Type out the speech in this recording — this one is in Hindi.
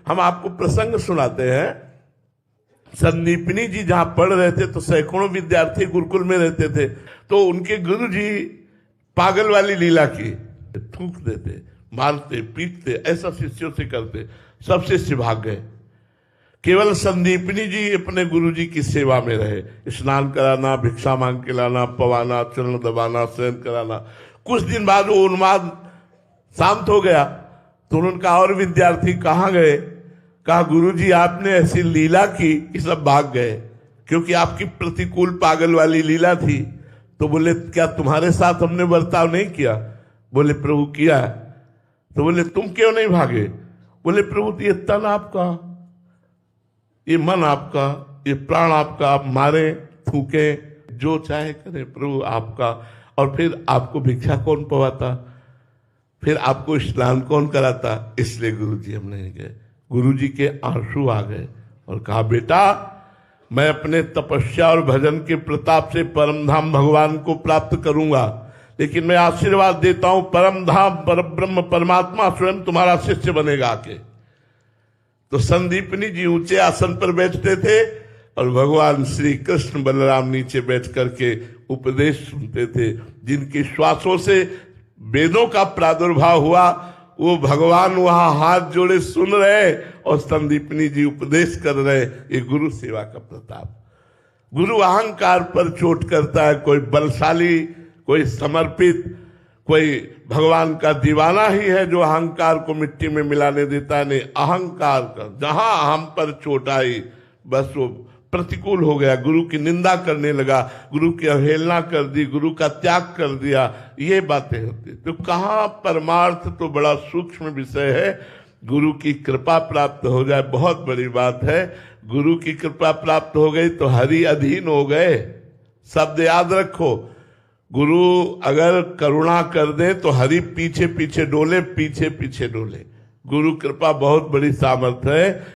हम आपको प्रसंग सुनाते हैं। संदीपनी जी जहां पढ़ रहे थे तो सैकड़ों विद्यार्थी गुरुकुल में रहते थे, तो उनके गुरु जी पागल वाली लीला की, थूक देते, मारते, पीटते, ऐसा शिष्यों से करते। सब शिष्य भाग गए, केवल संदीपनी जी अपने गुरु जी की सेवा में रहे। स्नान कराना, भिक्षा मांग के लाना, पवाना, चरण दबाना, शयन कराना। कुछ दिन बाद वो उन्माद शांत हो गया तो उन्होंने कहा, और विद्यार्थी कहाँ गए? कहा, गुरुजी आपने ऐसी लीला की कि सब भाग गए, क्योंकि आपकी प्रतिकूल पागल वाली लीला थी। तो बोले, क्या तुम्हारे साथ हमने बर्ताव नहीं किया? बोले, प्रभु किया। तो बोले, तुम क्यों नहीं भागे? बोले, प्रभु ये तन आपका, ये मन आपका, ये प्राण आपका, आप मारे, थूके, जो चाहे करें, प्रभु आपका। और फिर आपको भिक्षा कौन पवाता, फिर आपको स्नान कौन कराता? इसलिए गुरुजी हम नहीं गए। गुरुजी के आंसू आ गए और कहा, बेटा मैं अपने तपस्या और भजन के प्रताप से परम धाम भगवान को प्राप्त करूंगा, लेकिन मैं आशीर्वाद देता हूं, परम धाम परब्रह्म परमात्मा स्वयं तुम्हारा शिष्य बनेगा आके। तो संदीपनी जी ऊंचे आसन पर बैठते थे और भगवान श्री कृष्ण बलराम नीचे बैठ करके उपदेश सुनते थे। जिनकी श्वासों से वेदों का प्रादुर्भाव हुआ, वो भगवान वहां हाथ जोड़े सुन रहे और संदीपनी जी उपदेश कर रहे। ये गुरु सेवा का प्रताप। गुरु अहंकार पर चोट करता है, कोई बलशाली, कोई समर्पित, कोई भगवान का दीवाना ही है जो अहंकार को मिट्टी में मिलाने देता है। नहीं, अहंकार का जहां हम पर चोट आई बस वो प्रतिकूल हो गया, गुरु की निंदा करने लगा, गुरु की अवहेलना कर दी, गुरु का त्याग कर दिया, ये बातें होती। तो कहाँ परमार्थ तो बड़ा सूक्ष्म विषय है। गुरु की कृपा प्राप्त हो जाए बहुत बड़ी बात है। गुरु की कृपा प्राप्त हो गई तो हरि अधीन हो गए। शब्द याद रखो, गुरु अगर करुणा कर दे तो हरि पीछे पीछे डोले, पीछे पीछे डोले। गुरु कृपा बहुत बड़ी सामर्थ्य है।